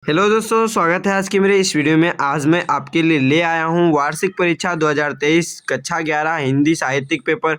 Hello दोस्तों, स्वागत है आज के मेरे इस वीडियो में। आज मैं आपके लिए ले आया हूं वार्षिक परीक्षा 2023 कक्षा 11 हिंदी साहित्यिक पेपर।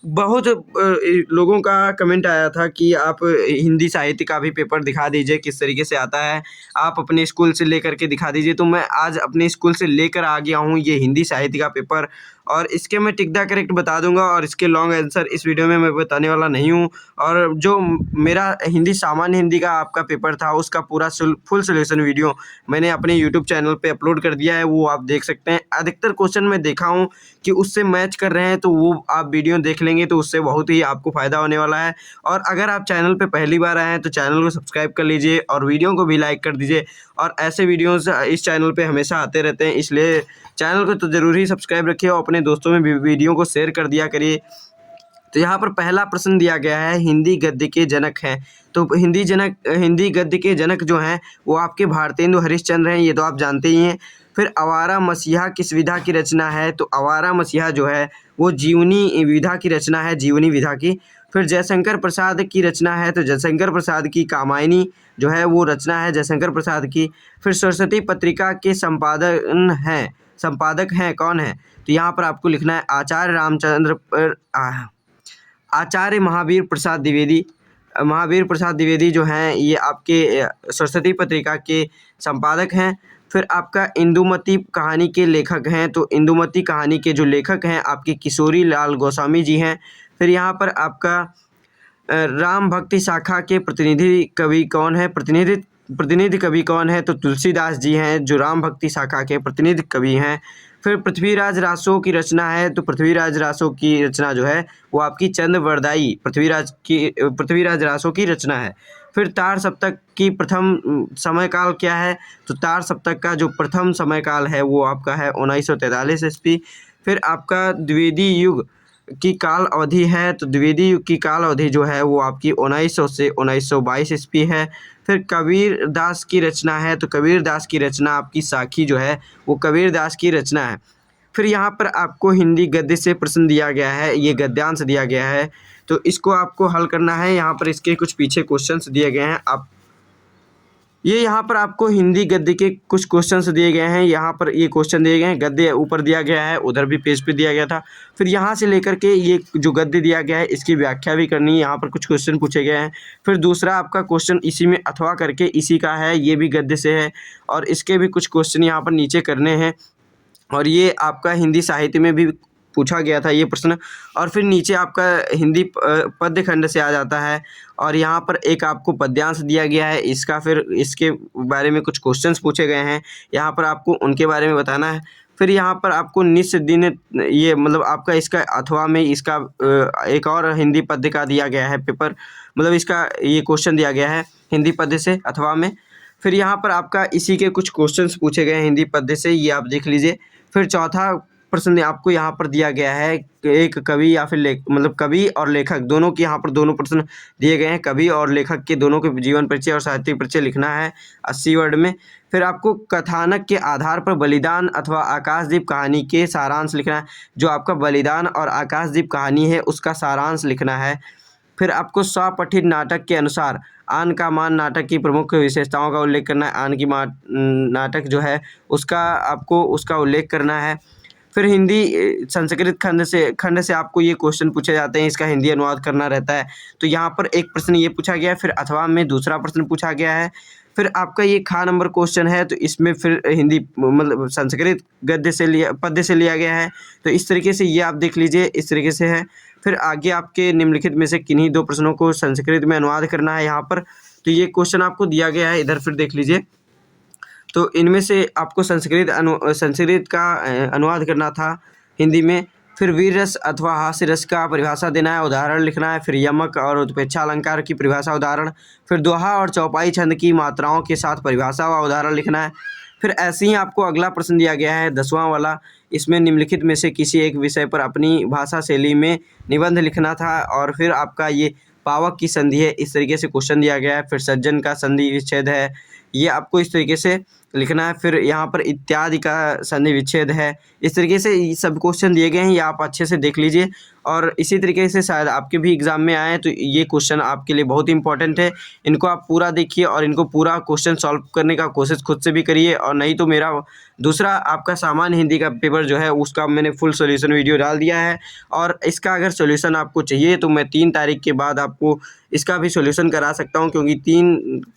बहुत लोगों का कमेंट आया था कि आप हिंदी साहित्य का भी पेपर दिखा दीजिए, किस तरीके से आता है, आप अपने स्कूल से लेकर के दिखा दीजिए। तो मैं आज अपने स्कूल से लेकर आ गया हूं ये हिंदी साहित्य का पेपर, और इसके मैं टिक द करेक्ट बता दूंगा, और इसके लॉन्ग आंसर इस वीडियो में मैं बताने वाला नहीं हूं। और जो मेरा हिंदी सामान्य हिंदी का आपका पेपर था, उसका पूरा फुल सोल्यूशन वीडियो मैंने अपने यूट्यूब चैनल पे अपलोड कर दिया है, वो आप देख सकते हैं। अधिकतर क्वेश्चन मैं देखा हूँ कि उससे मैच कर रहे हैं, तो वो आप वीडियो देख लेंगे तो उससे बहुत ही आपको फ़ायदा होने वाला है। और अगर आप चैनल पे पहली बार आए हैं तो चैनल को सब्सक्राइब कर लीजिए और वीडियो को भी लाइक कर दीजिए। और ऐसे वीडियोस इस चैनल पे हमेशा आते रहते हैं, इसलिए चैनल को तो ज़रूर ही सब्सक्राइब रखिए और अपने दोस्तों में भी वीडियो को शेयर कर दिया करिए। तो यहाँ पर पहला प्रश्न दिया गया है, हिंदी गद्य के जनक हैं। तो हिंदी गद्य के जनक जो हैं वो आपके भारतेंदु हरिश्चंद्र हैं, ये तो आप जानते ही हैं। फिर आवारा मसीहा किस विधा की रचना है? तो आवारा मसीहा जो है वो जीवनी विधा की रचना है, जीवनी विधा की। फिर जयशंकर प्रसाद की रचना है, तो जयशंकर प्रसाद की कामायनी जो है वो रचना है जयशंकर प्रसाद की। फिर सरस्वती पत्रिका के संपादक हैं कौन है? तो यहाँ पर आपको लिखना है आचार्य महावीर प्रसाद द्विवेदी। महावीर प्रसाद द्विवेदी जो हैं ये आपके सरस्वती पत्रिका के संपादक हैं। फिर आपका इंदुमती कहानी के लेखक हैं, तो इंदुमती कहानी के जो लेखक हैं आपके किशोरी लाल गोस्वामी जी हैं। फिर यहाँ पर आपका राम भक्ति शाखा के प्रतिनिधि कवि कौन है? प्रतिनिधि कवि कौन है? तो तुलसीदास जी हैं, जो राम भक्ति शाखा के प्रतिनिधि कवि हैं। फिर पृथ्वीराज रासो की रचना है, तो पृथ्वीराज रासो की रचना जो है वो आपकी चंद्रवरदाई पृथ्वीराज रासो की रचना है। फिर तार सप्तक की प्रथम समयकाल क्या है? तो तार सप्तक का जो प्रथम समयकाल है वो आपका है 1943 ईस्वी। फिर आपका द्विवेदी युग की काल अवधि है, तो द्विवेदी युग की काल अवधि जो है वो आपकी 1900 से 1922 ईस्वी है। फिर कबीर दास की रचना है, तो कबीर दास की रचना आपकी साखी जो है वो कबीर दास की रचना है। फिर यहाँ पर आपको हिंदी गद्य से प्रश्न दिया गया है, ये गद्यांश दिया गया है, तो इसको आपको हल करना है। यहाँ पर इसके कुछ पीछे क्वेश्चंस दिए गए हैं, यहाँ पर आपको हिंदी गद्य के कुछ क्वेश्चंस दिए गए हैं। यहाँ पर ये क्वेश्चन दिए गए हैं, गद्य ऊपर दिया गया है, उधर भी पेज पे दिया गया था। फिर यहाँ से लेकर के ये जो गद्य दिया गया है इसकी व्याख्या भी करनी है। यहाँ पर कुछ क्वेश्चन पूछे गए हैं। फिर दूसरा आपका क्वेश्चन इसी में अथवा करके इसी का है, ये भी गद्य से है, और इसके भी कुछ क्वेश्चन यहाँ पर नीचे करने हैं। और ये आपका हिंदी साहित्य में भी पूछा गया था ये प्रश्न। और फिर नीचे आपका हिंदी पद्य खंड से आ जाता है, और यहाँ पर एक आपको पद्यांश दिया गया है इसका। फिर इसके बारे में कुछ क्वेश्चंस पूछे गए हैं, यहाँ पर आपको उनके बारे में बताना है। फिर यहाँ पर आपको निस दिन, ये मतलब आपका इसका अथवा में इसका एक और हिंदी पद्य का दिया गया है पेपर, मतलब इसका ये क्वेश्चन दिया गया है हिंदी पद्य से अथवा में। फिर यहाँ पर आपका इसी के कुछ क्वेश्चंस पूछे गए हैं हिंदी पद्य से, ये आप देख लीजिए। फिर चौथा प्रश्न आपको यहाँ पर दिया गया है, एक कवि या फिर मतलब कवि और लेखक दोनों के यहाँ पर दोनों प्रश्न दिए गए हैं। कवि और लेखक के दोनों के जीवन परिचय और साहित्यिक परिचय लिखना है 80 वर्ड में। फिर आपको कथानक के आधार पर बलिदान अथवा आकाशदीप कहानी के सारांश लिखना है, जो आपका बलिदान और आकाशदीप कहानी है उसका सारांश लिखना है। फिर आपको स्वपठित नाटक के अनुसार आन का मान नाटक की प्रमुख विशेषताओं का उल्लेख करना है। आन की नाटक जो है उसका आपको उसका उल्लेख करना है। फिर हिंदी संस्कृत खंड से आपको ये क्वेश्चन पूछे जाते हैं, इसका हिंदी अनुवाद करना रहता है। तो यहाँ पर एक प्रश्न ये पूछा गया है, फिर अथवा में दूसरा प्रश्न पूछा गया है। फिर आपका ये खा नंबर क्वेश्चन है, तो इसमें फिर हिंदी मतलब संस्कृत पद्य से लिया गया है। तो इस तरीके से ये आप देख लीजिए, इस तरीके से है। फिर आगे आपके निम्नलिखित में से किन्हीं दो प्रश्नों को संस्कृत में अनुवाद करना है यहाँ पर। तो ये क्वेश्चन आपको दिया गया है, इधर फिर देख लीजिए। तो इनमें से आपको संस्कृत का अनुवाद करना था हिंदी में। फिर वीर रस अथवा हास्य रस का परिभाषा देना है, उदाहरण लिखना है। फिर यमक और उत्प्रेक्षा अलंकार की परिभाषा उदाहरण। फिर दोहा और चौपाई छंद की मात्राओं के साथ परिभाषा व उदाहरण लिखना है। फिर ऐसे ही आपको अगला प्रश्न दिया गया है 10वां वाला, इसमें निम्नलिखित में से किसी एक विषय पर अपनी भाषा शैली में निबंध लिखना था। और फिर आपका ये पावक की संधि है, इस तरीके से क्वेश्चन दिया गया है। फिर सज्जन का संधि विच्छेद है, ये आपको इस तरीके से लिखना है। फिर यहाँ पर इत्यादि का संधि विच्छेद है। इस तरीके से ये सब क्वेश्चन दिए गए हैं, ये आप अच्छे से देख लीजिए। और इसी तरीके से शायद आपके भी एग्ज़ाम में आए, तो ये क्वेश्चन आपके लिए बहुत इंपॉर्टेंट है। इनको आप पूरा देखिए और इनको पूरा क्वेश्चन सॉल्व करने का कोशिश खुद से भी करिए। और नहीं तो मेरा दूसरा आपका सामान्य हिंदी का पेपर जो है उसका मैंने फुल सॉल्यूशन वीडियो डाल दिया है। और इसका अगर सॉल्यूशन आपको चाहिए तो मैं 3 तारीख के बाद आपको इसका भी सॉल्यूशन करा सकता हूँ, क्योंकि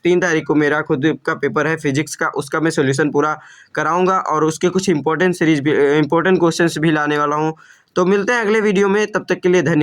3 तारीख को मेरा खुद का पेपर है फिजिक्स का, उसका मैं सॉल्यूशन पूरा कराऊंगा और उसके कुछ इंपॉर्टेंट क्वेश्चंस भी लाने वाला हूँ। तो मिलते हैं अगले वीडियो में, तब तक के लिए धन्यवाद।